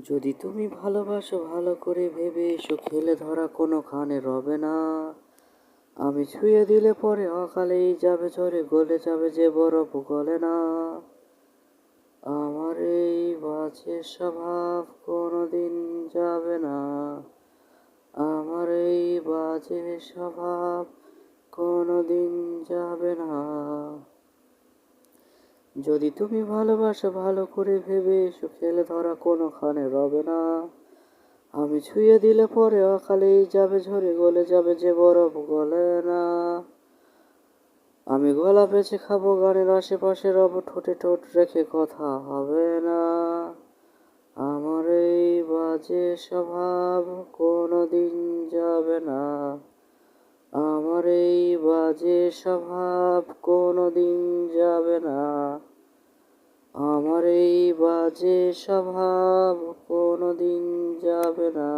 যদি তুমি ভালোবাসো ভালো করে ভেবে এসো, খেলে ধরা কোনোখানে রবে না। আমি ছুঁয়ে দিলে পরে অকালেই যাবে ঝরে, গলে যাবে যে বরফ গলে না। আমার এই বাজে স্বভাব কোনোদিন যাবে না। আমার এই বাজে স্বভাব কোনোদিন যাবে না। যদি তুমি ভালোবাসো ভালো করে ভেবে এসো, খেলে ধরা কোনোখানে রবে না। আমি ছুঁয়ে দিলে পরে অকালেই যাবে ঝরে, গলে যাবে যে বরফ গলে না। আমি গলা বেঁচে খাবো, গানের আশেপাশে রব, ঠোঁটে ঠোঁট রেখে কথা হবে না। আমার এই বাজে স্বভাব কোনোদিন যাবে না। আমার এই বাজে স্বভাব কোনোদিন যাবে না। আমার এই বাজে স্বভাব কোনোদিন যাবে না।